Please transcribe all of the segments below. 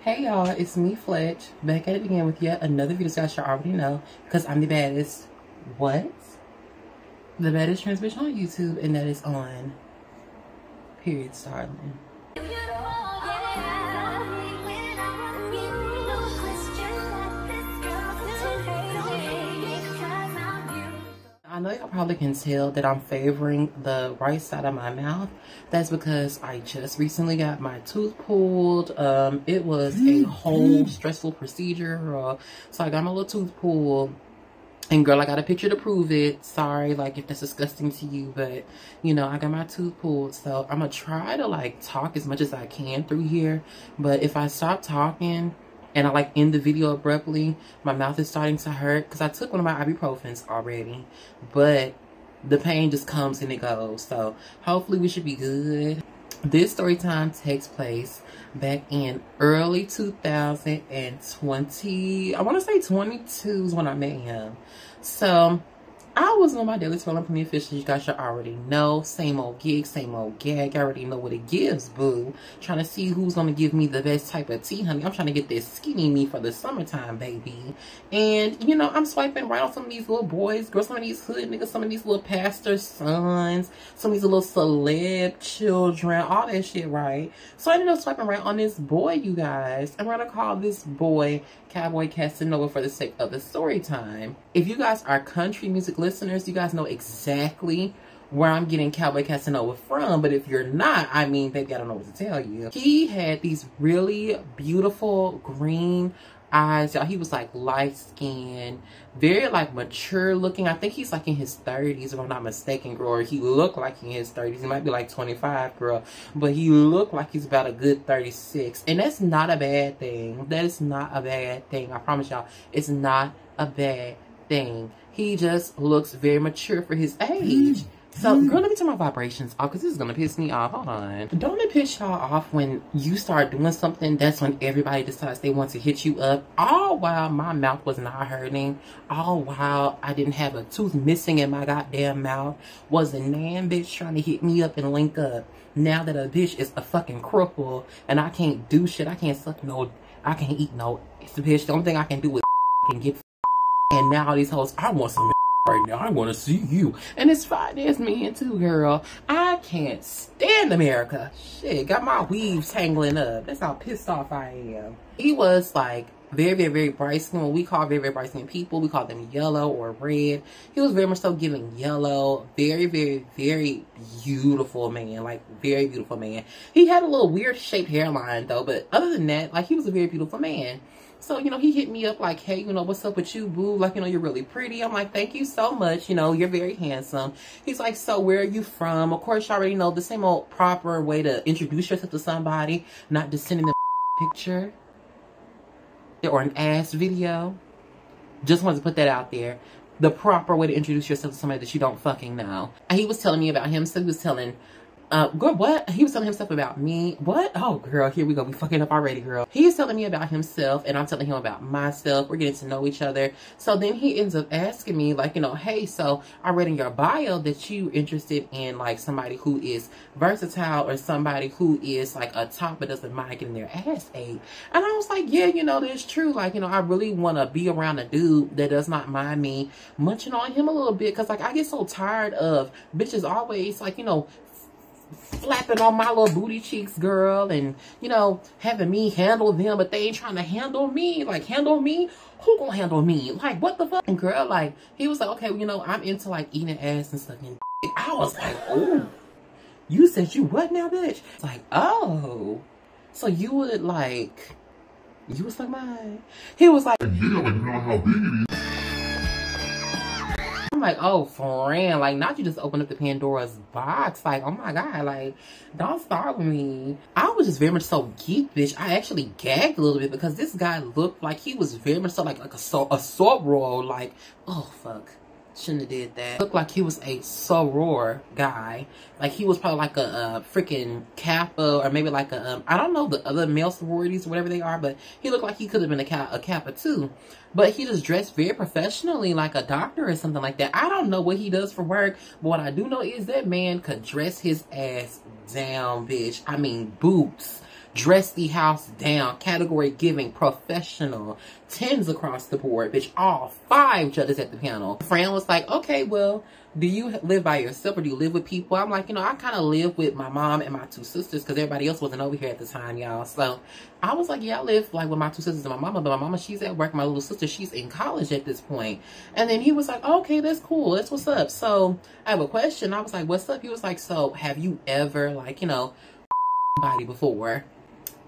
Hey y'all, it's me Fletch, back at it again with yet another video. So you guys should already know, because I'm the baddest, what? The baddest trans bitch on YouTube, and that is on Period Starling. I know y'all probably can tell that I'm favoring the right side of my mouth. That's because I just recently got my tooth pulled. It was a whole stressful procedure, girl. So I got my little tooth pulled. And girl, I got a picture to prove it. Sorry, like, if that's disgusting to you, but, you know, I got my tooth pulled. So I'm gonna try to, like, talk as much as I can through here. But if I stop talking and I, like, end the video abruptly, my mouth is starting to hurt. Because I took one of my ibuprofens already. But the pain just comes and it goes. So hopefully we should be good. This story time takes place back in early 2020. I want to say 22 is when I met him. So I was on my daily scrolling from the officials. You guys should already know. Same old gig, same old gag. I already know what it gives, boo. Trying to see who's going to give me the best type of tea, honey. I'm trying to get this skinny me for the summertime, baby. And, you know, I'm swiping right on some of these little boys, girls, some of these hood niggas, some of these little pastor sons, some of these little celeb children, all that shit, right? So I ended up swiping right on this boy, you guys. I'm going to call this boy Cowboy Casanova for the sake of the story time. If you guys are country music listeners, you guys know exactly where I'm getting Cowboy Casanova from. But if you're not, I mean, baby, I don't know what to tell you. He had these really beautiful green eyes, y'all. He was like light skinned, very like mature looking. I think he's like in his 30s, if I'm not mistaken, girl. Or he looked like in his 30s. He might be like 25, girl, but he looked like he's about a good 36, and that's not a bad thing. That is not a bad thing. I promise y'all, it's not a bad thing. He just looks very mature for his age. So, girl, let me turn my vibrations off because this is going to piss me off. Hold on. Don't it piss y'all off when you start doing something? That's when everybody decides they want to hit you up. All while my mouth was not hurting. All while I didn't have a tooth missing in my goddamn mouth. Was a nan bitch trying to hit me up and link up. Now that a bitch is a fucking cripple and I can't do shit. I can't suck no. I can't eat no. It's the bitch. The only thing I can do is and get. And now all these hoes, I want some right now. I want to see you. And it's fine as men too, girl. I can't stand America. Shit, got my weaves tangling up. That's how pissed off I am. He was like very, very, very bright skin. What we call very, very bright skin people, we call them yellow or red. He was very much so giving yellow. Very, very, very beautiful man. Like, very beautiful man. He had a little weird shaped hairline though, but other than that, like, he was a very beautiful man. So, you know, he hit me up like, hey, you know, what's up with you, boo? Like, you know, you're really pretty. I'm like, thank you so much. You know, you're very handsome. He's like, so where are you from? Of course, you already know the same old proper way to introduce yourself to somebody, not just sending them a picture or an ass video. Just wanted to put that out there. The proper way to introduce yourself to somebody that you don't fucking know. And he was telling me about him. So he was telling... girl, what? He was telling himself about me. What? Oh, girl, here we go. We fucking up already, girl. He's telling me about himself, and I'm telling him about myself. We're getting to know each other. So then he ends up asking me, like, you know, hey, so I read in your bio that you interested in, like, somebody who is versatile or somebody who is, like, a top but doesn't mind getting their ass ate. And I was like, yeah, you know, that's true. Like, you know, I really want to be around a dude that does not mind me munching on him a little bit. Because, like, I get so tired of bitches always, like, you know, flapping on my little booty cheeks, girl, and, you know, having me handle them, but they ain't trying to handle me. Like, handle me? Who gonna handle me? Like, what the fuck? And girl, like, he was like, okay, well, you know, I'm into, like, eating ass and stuff. And I was like, oh, you said you what now, bitch? It's like, oh, so you would, like, you was like mine. He was like, yeah, like, you know how big it is. I'm like, oh, friend, like, not you just open up the Pandora's box. Like, oh my God, like, don't start with me. I was just very much so geek, bitch. I actually gagged a little bit because this guy looked like he was very much so like a soror. Like, oh, fuck. Shouldn't have did that. Looked like he was a soror guy. Like, he was probably like a freaking Kappa, or maybe like a, I don't know the other male sororities or whatever they are, but he looked like he could have been a Kappa too. But he just dressed very professionally, like a doctor or something like that. I don't know what he does for work, but what I do know is that man could dress his ass down, bitch. I mean, boots dress the house down, category giving, professional, 10s across the board, bitch, all 5 judges at the panel. Fran was like, okay, well, do you live by yourself or do you live with people? I'm like, you know, I kind of live with my mom and my 2 sisters because everybody else wasn't over here at the time, y'all. So I was like, yeah, I live like with my 2 sisters and my mama, but my mama, she's at work. My little sister, she's in college at this point. And then he was like, okay, that's cool. That's what's up. So I have a question. I was like, what's up? He was like, so have you ever, like, you know, body before?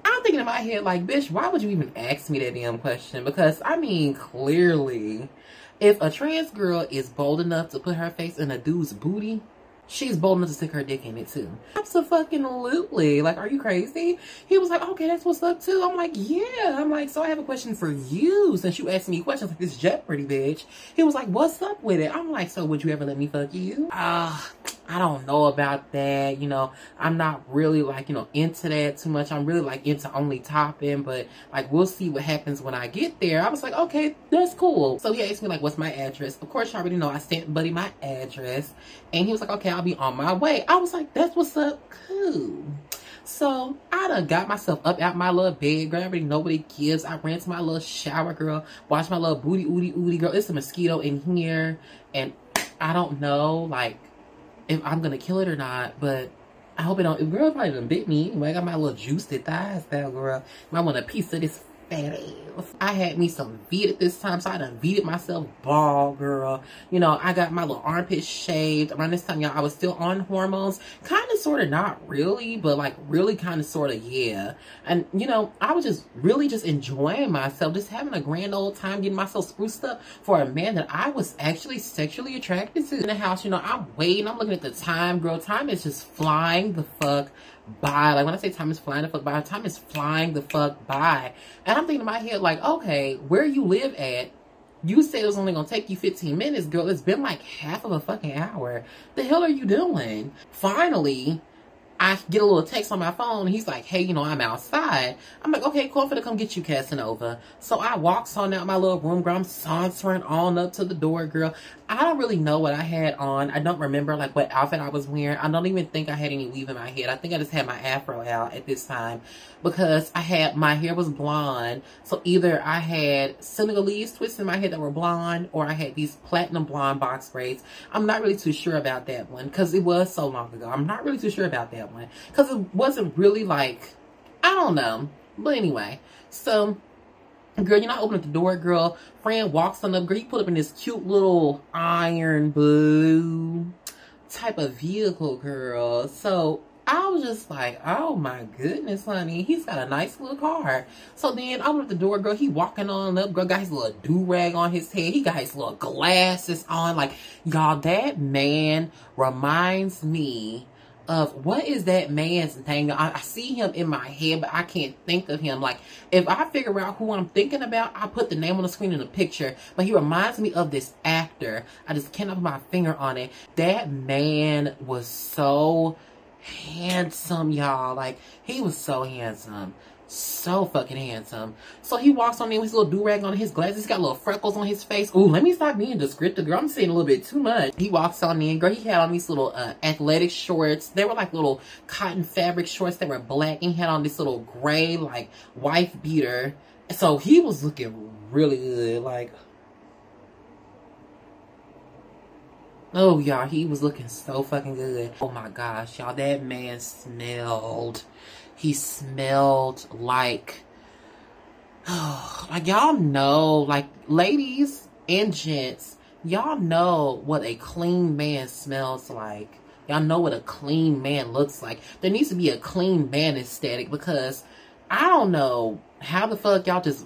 I'm thinking in my head, like, bitch, why would you even ask me that damn question? Because, I mean, clearly, if a trans girl is bold enough to put her face in a dude's booty, she's bold enough to stick her dick in it, too. Absolutely. Like, are you crazy? He was like, okay, that's what's up, too. I'm like, yeah. I'm like, so I have a question for you, since you asked me questions like this Jeopardy, bitch. He was like, what's up with it? I'm like, so would you ever let me fuck you? I don't know about that. You know, I'm not really, like, you know, into that too much. I'm really, like, into only topping, but, like, we'll see what happens when I get there. I was like, okay, that's cool. So he asked me, like, what's my address? Of course, you already know I sent Buddy my address, and he was like, okay, I'll be on my way. I was like, that's what's up. Cool. So I done got myself up out my little bed, girl. I already know what it gives. I ran to my little shower, girl. Washed my little booty, ooty, girl. It's a mosquito in here, and I don't know, like, if I'm gonna kill it or not, but I hope it don't. Girl, probably done bit me anyway. I got my little juicy thighs now, girl. Might want a piece of this fat ass. I had me some Veet this time, so I done Veeted myself bald, girl. You know, I got my little armpits shaved. Around this time, y'all, I was still on hormones. Kind of, sort of, not really, but like really kind of, sort of, yeah. And, you know, I was just really just enjoying myself, just having a grand old time, getting myself spruced up for a man that I was actually sexually attracted to. In the house, you know, I'm waiting, I'm looking at the time, girl. Time is just flying the fuck by. Like, when I say time is flying the fuck by, time is flying the fuck by. And I'm thinking in my head, like, okay, where you live at, you said it was only gonna take you 15 minutes, girl. It's been like half of a fucking hour. The hell are you doing? Finally, I get a little text on my phone. He's like, hey, you know, I'm outside. I'm like, okay, cool, I'm finna come get you, Casanova. So I walks on out my little room, girl. I'm sauntering on up to the door, girl. I don't really know what I had on. I don't remember, like, what outfit I was wearing. I don't even think I had any weave in my head. I think I just had my afro out at this time because my hair was blonde. So either I had Senegalese twists in my head that were blonde, or I had these platinum blonde box braids. I'm not really too sure about that one because it was so long ago. I'm not really too sure about that one because it wasn't really, like, I don't know. But anyway, so girl, you know, I opened up the door, girl. Fran walks on up, girl. He put up in this cute little iron blue type of vehicle, girl. So I was just like, oh my goodness, honey. He's got a nice little car. So then I opened up the door, girl. He walking on up, girl. Got his little do-rag on his head. He got his little glasses on. Like, y'all, that man reminds me of, what is that man's name? I see him in my head, but I can't think of him. Like, if I figure out who I'm thinking about, I put the name on the screen in the picture. But he reminds me of this actor. I just cannot put my finger on it. That man was so handsome, y'all. Like, he was so handsome. So fucking handsome. So he walks on in with his little do-rag on, his glasses. He's got little freckles on his face. Ooh, let me stop being descriptive, girl. I'm saying a little bit too much. He walks on in, girl. He had on these little athletic shorts. They were like little cotton fabric shorts that were black. And he had on this little gray, like, wife beater. So he was looking really good. Like, oh, y'all, he was looking so fucking good. Oh my gosh, y'all, that man smelled. He smelled like, oh, like, y'all know, like, ladies and gents, y'all know what a clean man smells like. Y'all know what a clean man looks like. There needs to be a clean man aesthetic because I don't know how the fuck y'all just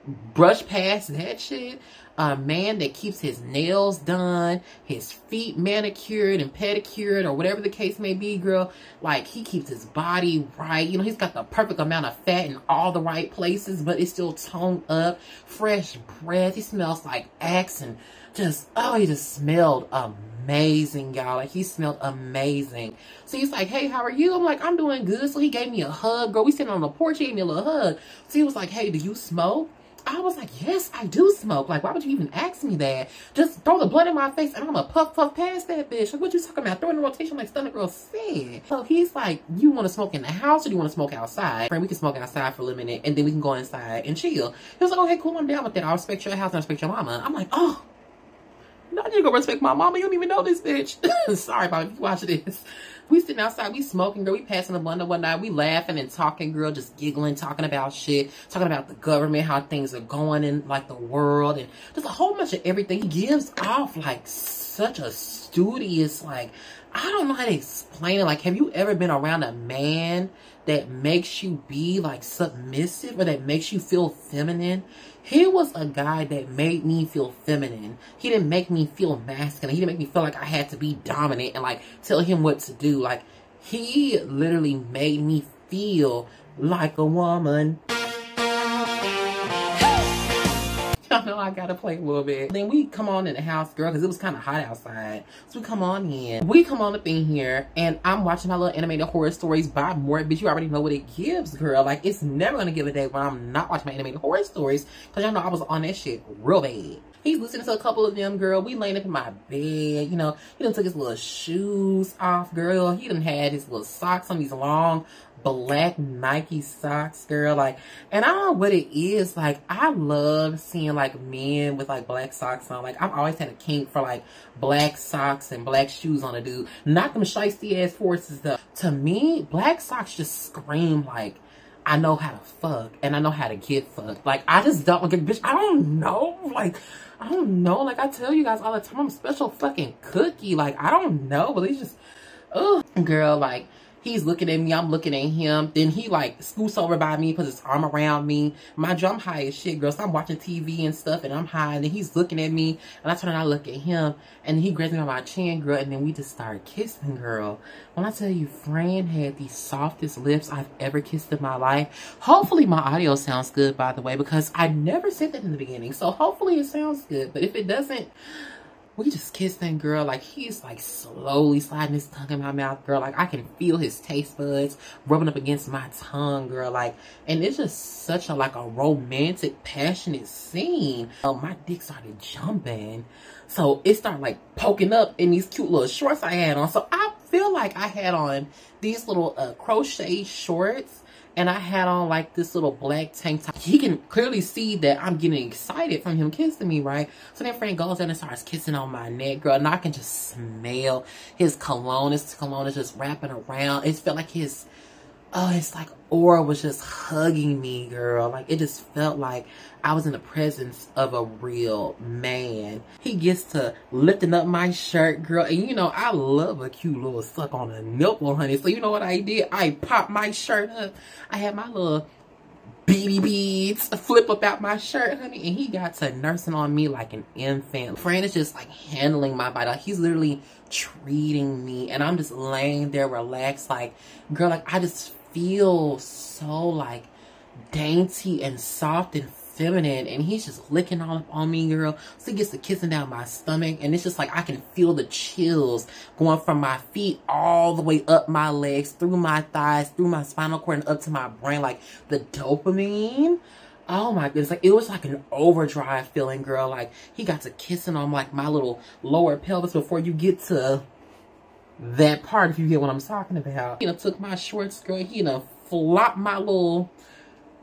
brush past that shit. A man that keeps his nails done, his feet manicured and pedicured, or whatever the case may be, girl. Like, he keeps his body right. You know, he's got the perfect amount of fat in all the right places, but it's still toned up. Fresh breath. He smells like Axe and just, oh, he just smelled amazing, y'all. Like, he smelled amazing. So he's like, hey, how are you? I'm like, I'm doing good. So he gave me a hug, girl. We sitting on the porch. He gave me a little hug. So he was like, hey, do you smoke? I was like, yes, I do smoke. Like, why would you even ask me that? Just throw the blood in my face and I'm gonna puff past that bitch. Like, what you talking about? Throw in the rotation like Stunner Girl said. So he's like, you want to smoke in the house or do you want to smoke outside? Friend, we can smoke outside for a little minute and then we can go inside and chill. He was like, okay, cool, I'm down with that. I'll respect your house and I respect your mama. I'm like, oh, no, you gonna respect my mama. You don't even know this bitch. Sorry about if you watch this. We sitting outside, we smoking, girl. We passing the blunt and whatnot. We laughing and talking, girl. Just giggling, talking about shit. Talking about the government, how things are going in, like, the world. And just a whole bunch of everything. He gives off, like, such a studious, like, I don't know how to explain it. Like, have you ever been around a man that makes you be, like, submissive or that makes you feel feminine? He was a guy that made me feel feminine. He didn't make me feel masculine. He didn't make me feel like I had to be dominant and, like, tell him what to do. Like, he literally made me feel like a woman. Y'all know I gotta play a little bit. Then we come on in the house, girl, because it was kind of hot outside. So we come on in. We come on up in here, and I'm watching my little animated horror stories by more. Bitch, you already know what it gives, girl. Like, it's never gonna give a day when I'm not watching my animated horror stories, because y'all know I was on that shit real bad. He's listening to a couple of them, girl. We laying up in my bed, you know. He done took his little shoes off, girl. He done had his little socks on, these long black Nike socks, girl. Like, and I don't know what it is. Like, I love seeing, like, men with, like, black socks on. Like, I've always had a kink for, like, black socks and black shoes on a dude. Not them shiesty ass forces, though. To me, black socks just scream, like, I know how to fuck and I know how to get fucked. Like, I just don't, like, bitch, I don't know. Like, I don't know. Like, I tell you guys all the time, I'm a special fucking cookie. Like, I don't know, but it's just, ugh. Girl, like, he's looking at me, I'm looking at him. Then he, like, scoots over by me, puts his arm around me. Mind you, I'm high as shit, girl. So I'm watching TV and stuff, and I'm high. And then he's looking at me, and I turn and I look at him. And he grabs me on my chin, girl, and then we just start kissing, girl. When I tell you, Fran had the softest lips I've ever kissed in my life. Hopefully my audio sounds good, by the way, because I never said that in the beginning. So hopefully it sounds good. But if it doesn't, we just kissing, girl. Like, he's, like, slowly sliding his tongue in my mouth, girl. Like, I can feel his taste buds rubbing up against my tongue, girl. Like, and it's just such a, like, a romantic, passionate scene. My dick started jumping. So it started, like, poking up in these cute little shorts I had on. So I feel like I had on these little crochet shorts. And I had on, like, this little black tank top. He can clearly see that I'm getting excited from him kissing me, right? So then Frank goes in and starts kissing on my neck, girl. And I can just smell his cologne. His cologne is just wrapping around. It felt like his, it's like aura was just hugging me, girl. Like, it just felt like I was in the presence of a real man. He gets to lifting up my shirt, girl. And you know, I love a cute little suck on a nipple, honey. So you know what I did? I popped my shirt up. I had my little BB beads flip up out my shirt, honey. And he got to nursing on me like an infant. Fran is just, like, handling my body. Like, he's literally treating me. And I'm just laying there relaxed. Like, girl, like, I just feel so, like, dainty and soft and feminine, and he's just licking all up on me, girl. So he gets to kissing down my stomach, and it's just like I can feel the chills going from my feet all the way up my legs, through my thighs, through my spinal cord, and up to my brain. Like, the dopamine, oh my goodness, like, it was like an overdrive feeling, girl. Like, he got to kissing on, like, my little lower pelvis before you get to that part, if you get what I'm talking about. You know, took my shorts, girl. He, you know, flopped my little,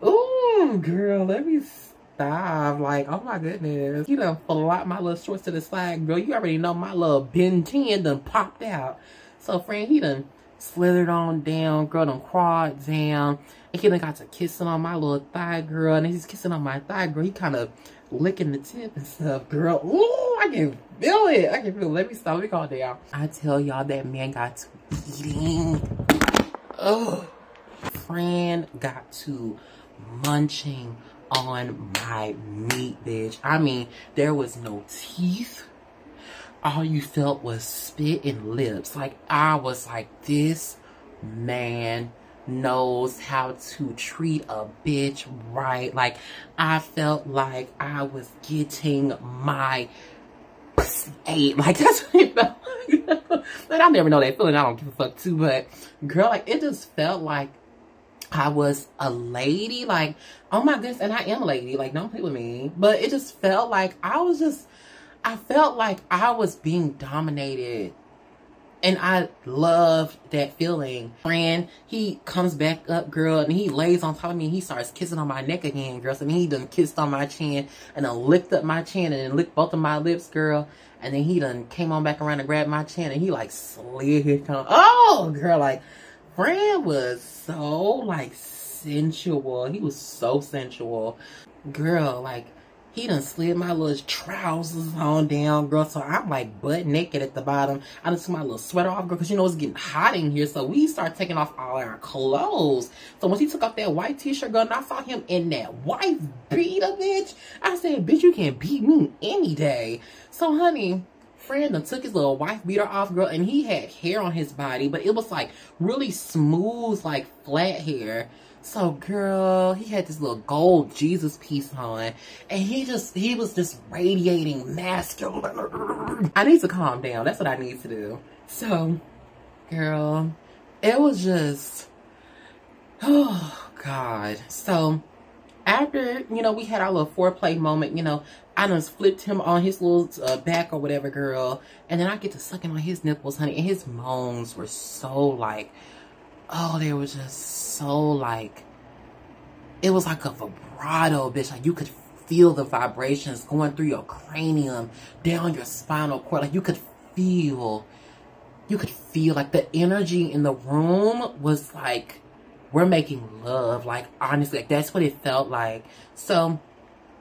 ooh, girl, let me stop. Like, oh my goodness. You know, flopped my little shorts to the side, girl. You already know my little Ben 10 done popped out. So, friend, he done slithered on down, girl, done crawled down. And he done got to kissing on my little thigh, girl. And he's kissing on my thigh, girl. He kind of licking the tip and stuff, girl. Ooh, I can feel it. I can feel it. Let me stop. Let me calm down. I tell y'all, that man got to eating. Oh, Fran got to munching on my meat, bitch. I mean, there was no teeth. All you felt was spit and lips. Like, I was like, this man knows how to treat a bitch right. Like, I felt like I was getting my pussy ate. Like, that's what it felt like. Like, I never know that feeling. I don't give a fuck too, but girl, like, it just felt like I was a lady. Like, oh my goodness, and I am a lady. Like, don't play with me. But it just felt like I felt like I was being dominated. And I loved that feeling. Friend, he comes back up, girl, and he lays on top of me and he starts kissing on my neck again, girl. So then he done kissed on my chin and then licked up my chin and then licked both of my lips, girl. And then he done came on back around and grabbed my chin and he like slid his tongue. Oh, girl, like, friend was so like sensual. He was so sensual. Girl, like, he done slid my little trousers on down, girl. So I'm like butt naked at the bottom. I done took my little sweater off, girl, because you know it's getting hot in here. So we start taking off all our clothes. So once he took off that white t-shirt, girl, and I saw him in that white beater, bitch, I said, bitch, you can't beat me any day. So, honey, friend done took his little wife beater off, girl, and he had hair on his body, but it was like really smooth, like flat hair. So, girl, he had this little gold Jesus piece on, and he was just radiating masculine. I need to calm down. That's what I need to do. So, girl, it was just, oh, God. So, after, you know, we had our little foreplay moment, you know, I done flipped him on his little back or whatever, girl, and then I get to sucking on his nipples, honey, and his moans were so, like, oh, they were just so, like, it was like a vibrato, bitch. Like, you could feel the vibrations going through your cranium, down your spinal cord. Like, you could feel, like, the energy in the room was like, we're making love. Like, honestly, like, that's what it felt like. So,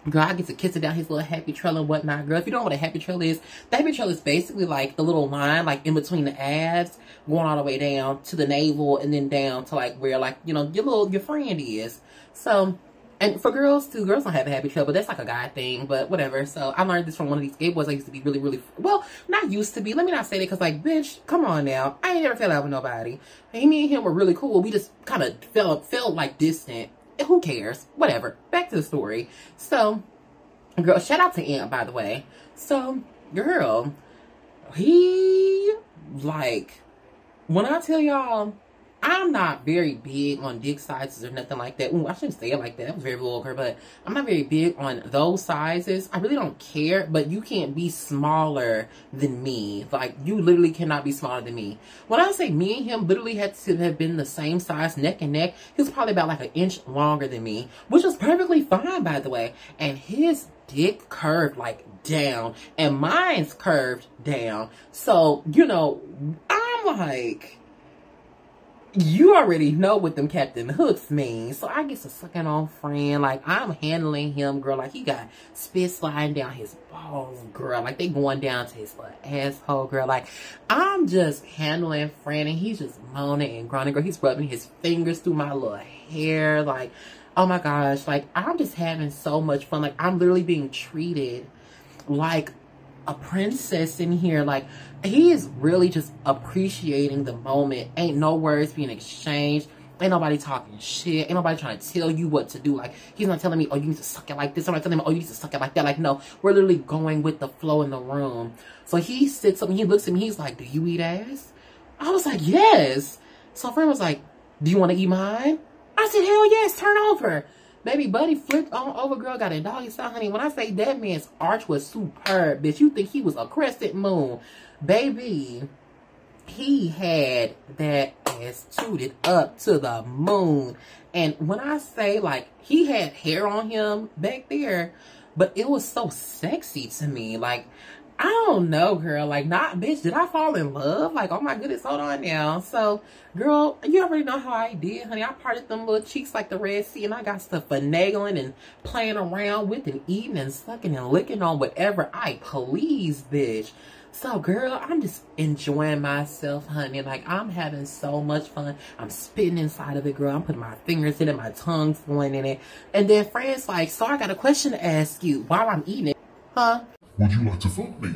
girl, I get to kiss it down his little happy trail and whatnot, girl. If you don't know what a happy trail is, the happy trail is basically like the little line, like in between the abs, going all the way down to the navel and then down to like where, like, you know, your friend is. So, and for girls too, girls don't have a happy trail, but that's like a guy thing, but whatever. So I learned this from one of these gay boys I used to be really, really, well, not used to be. Let me not say that because, like, bitch, come on now. I ain't never fell out with nobody. And me and him were really cool. We just kind of felt like distant. Who cares? Whatever. Back to the story. So, girl, shout out to Aunt, by the way. So, girl, he, like, when I tell y'all, I'm not very big on dick sizes or nothing like that. Ooh, I shouldn't say it like that. That was very vulgar, but I'm not very big on those sizes. I really don't care, but you can't be smaller than me. Like, you literally cannot be smaller than me. When I say me and him literally had to have been the same size, neck and neck, he was probably about like an inch longer than me, which was perfectly fine, by the way. And his dick curved like down, and mine's curved down. So, you know, I'm like, you already know what them Captain Hooks mean. So I get to sucking on friend. Like, I'm handling him, girl. Like, he got spit sliding down his balls, girl. Like, they going down to his little asshole, girl. Like, I'm just handling friend, and he's just moaning and groaning, girl. He's rubbing his fingers through my little hair. Like, oh my gosh. Like, I'm just having so much fun. Like, I'm literally being treated like a princess in here. Like, he is really just appreciating the moment. Ain't no words being exchanged. Ain't nobody talking shit. Ain't nobody trying to tell you what to do. Like, he's not telling me, oh, you need to suck it like this. I'm not telling him, oh, you need to suck it like that. Like, no, we're literally going with the flow in the room. So he sits up and he looks at me. He's like, do you eat ass? I was like, yes. So friend was like, do you want to eat mine? I said, hell yes, turn over. Baby buddy flipped on over, girl, got a doggy style, honey. When I say that man's arch was superb, bitch, you think he was a crescent moon. Baby, he had that ass tooted up to the moon. And when I say, like, he had hair on him back there, but it was so sexy to me. Like, I don't know, girl. Like, not, bitch, did I fall in love? Like, oh my goodness, hold on now. So, girl, you already know how I did, honey. I parted them little cheeks like the Red Sea, and I got stuff finagling and playing around with and eating and sucking and licking on whatever I please, bitch. So, girl, I'm just enjoying myself, honey. Like, I'm having so much fun. I'm spitting inside of it, girl. I'm putting my fingers in it, my tongue's going in it. And then friends like, so I got a question to ask you while I'm eating it. Huh? Would you like to fuck me?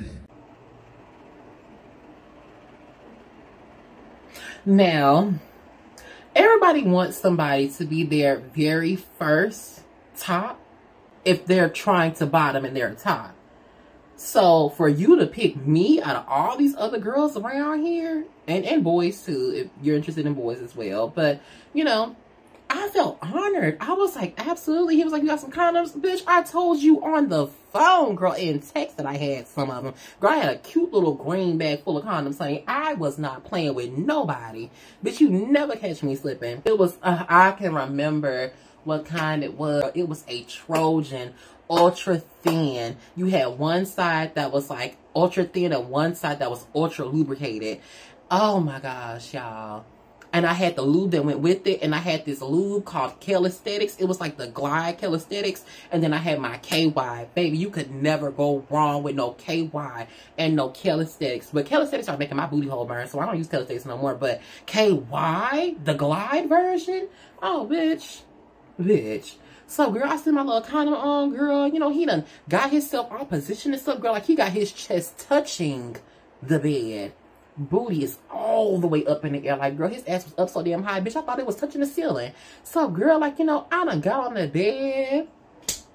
Now, everybody wants somebody to be their very first top if they're trying to bottom and they're top. So for you to pick me out of all these other girls around here, and boys too, if you're interested in boys as well, but you know, I felt honored. I was like, absolutely. He was like, you got some condoms? Bitch, I told you on the phone, girl, in text that I had some of them. Girl, I had a cute little green bag full of condoms, honey. I was not playing with nobody. Bitch, you never catch me slipping. It was, I can remember what kind it was. It was a Trojan, ultra thin. You had one side that was like ultra thin and one side that was ultra lubricated. Oh my gosh, y'all. And I had the lube that went with it. And I had this lube called Calisthenics. It was like the Glide Calisthenics. And then I had my KY. Baby, you could never go wrong with no KY and no Calisthenics. But Calisthenics are making my booty hole burn. So I don't use Calisthenics no more. But KY, the Glide version? Oh, bitch. Bitch. So, girl, I sent my little condom on, girl. You know, he done got himself all positioned and stuff, girl. Like, he got his chest touching the bed. Booty is all the way up in the air. Like, girl, his ass was up so damn high, bitch. I thought it was touching the ceiling. So, girl, like, you know, I done got on the bed.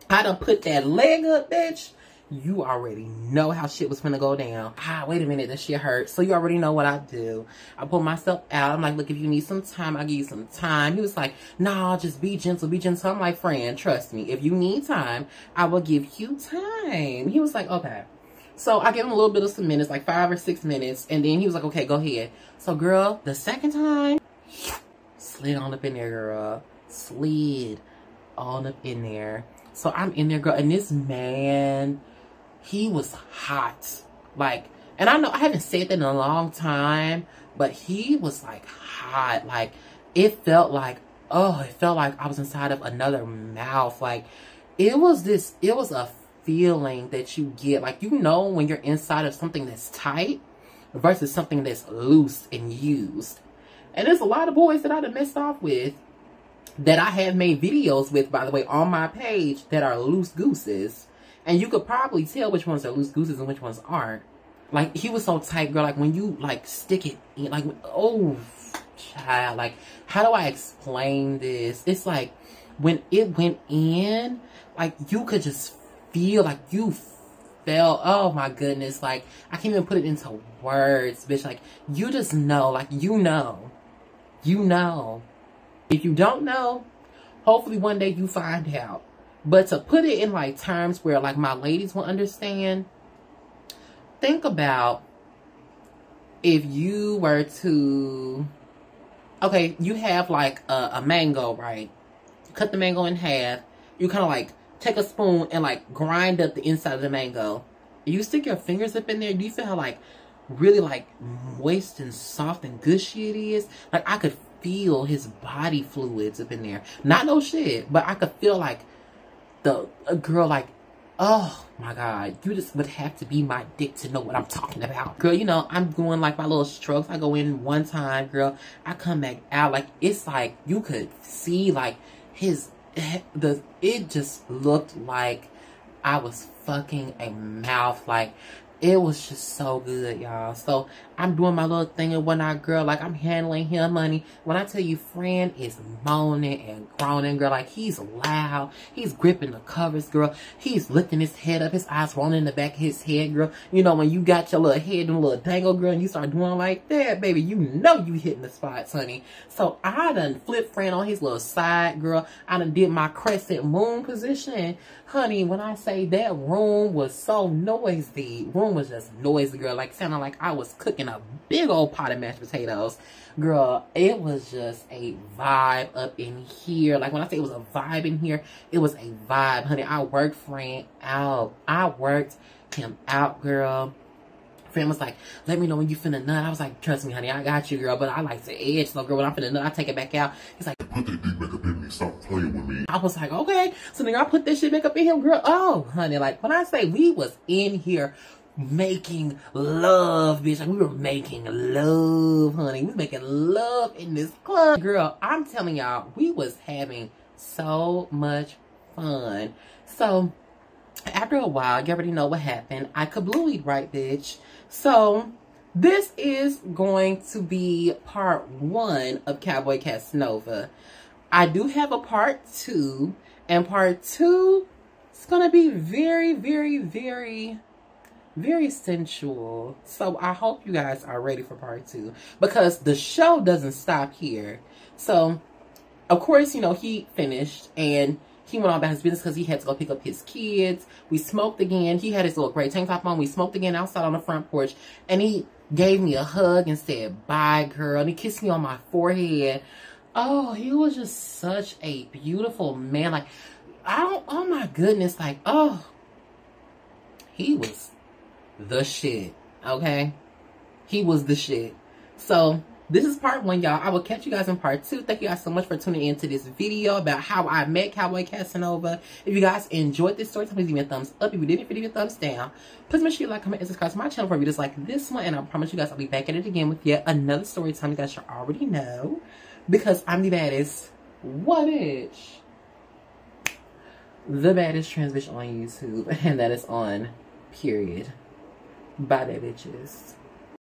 I done put that leg up, bitch. You already know how shit was finna go down. Ah, wait a minute, that shit hurt. So you already know what I do. I pull myself out. I'm like, look, if you need some time, I'll give you some time. He was like, nah, just be gentle, be gentle. I'm like, friend, trust me. If you need time, I will give you time. He was like, okay. So I gave him a little bit of some minutes, like 5 or 6 minutes. And then he was like, okay, go ahead. So, girl, the second time, slid on up in there, girl. Slid on up in there. So I'm in there, girl. And this man, he was hot. Like, and I know I haven't said that in a long time, but he was like hot. Like, it felt like, oh, it felt like I was inside of another mouth. Like, it was a feeling that you get, like, you know, when you're inside of something that's tight versus something that's loose and used. And there's a lot of boys that I done messed off with that I have made videos with, by the way, on my page that are loose gooses. And you could probably tell which ones are loose gooses and which ones aren't. Like, he was so tight, girl. Like, when you, like, stick it in, like, oh, child. Like, how do I explain this? It's like, when it went in, like, you could just feel, like, you felt, oh, my goodness. Like, I can't even put it into words, bitch. Like, you just know. Like, you know. You know. If you don't know, hopefully one day you find out. But to put it in, like, terms where, like, my ladies will understand, think about if you were to, okay, you have, like, a mango, right? Cut the mango in half. You kind of, like, take a spoon and, like, grind up the inside of the mango. You stick your fingers up in there. Do you feel how, like, really, like, moist and soft and gushy it is? Like, I could feel his body fluids up in there. Not no shit, but I could feel, like, a girl, like, oh my God, you just would have to be my dick to know what I'm talking about. Girl, you know, I'm doing like my little strokes. I go in one time, girl. I come back out. Like, it's like you could see, like, it just looked like I was fucking a mouth. Like, it was just so good, y'all. So I'm doing my little thing and whatnot, girl. Like, I'm handling him, money. When I tell you, friend is moaning and groaning, girl. Like, he's loud. He's gripping the covers, girl. He's lifting his head up. His eyes rolling in the back of his head, girl. You know, when you got your little head and a little dangle, girl, and you start doing like that, baby, you know you hitting the spots, honey. So I done flipped friend on his little side, girl. I done did my crescent moon position. Honey, when I say that room was so noisy, room was just noisy, girl. Like, sounding like I was cooking a big old pot of mashed potatoes. Girl, it was just a vibe up in here. Like, when I say it was a vibe in here, it was a vibe, honey. I worked friend out. I worked him out, girl. Friend was like, let me know when you finna nut. I was like, trust me, honey, I got you, girl. But I like to edge, so girl, when I'm finna nut, I take it back out. He's like, put that dick back up in me. Stop playing with me. I was like, okay. So then I put this shit back up in him, girl. Oh, honey, like, when I say we was in here making love, bitch. Like, we were making love, honey. We was making love in this club. Girl, I'm telling y'all, we was having so much fun. So, after a while, you already know what happened. I kablooied, right, bitch? So, this is going to be part 1 of Cowboy Casanova. I do have a part 2, and part 2 is going to be very, very, very, very sensual. So, I hope you guys are ready for part 2, because the show doesn't stop here. So, of course, you know, he finished and he went on about his business because he had to go pick up his kids. We smoked again. He had his little gray tank top on. We smoked again outside on the front porch. And he gave me a hug and said, bye, girl. And he kissed me on my forehead. Oh, he was just such a beautiful man. Like, oh my goodness. Like, oh, he was the shit. Okay? He was the shit. So, this is part 1, y'all. I will catch you guys in part 2. Thank you guys so much for tuning into this video about how I met Cowboy Casanova. If you guys enjoyed this story, please give me a thumbs up. If you didn't, give me a thumbs down. Please make sure you like, comment, and subscribe to my channel for videos like this one. And I promise you guys I'll be back at it again with yet another story time you guys should already know. Because I'm the baddest. What bitch? The baddest transmission on YouTube. And that is on period. Bye, bitches.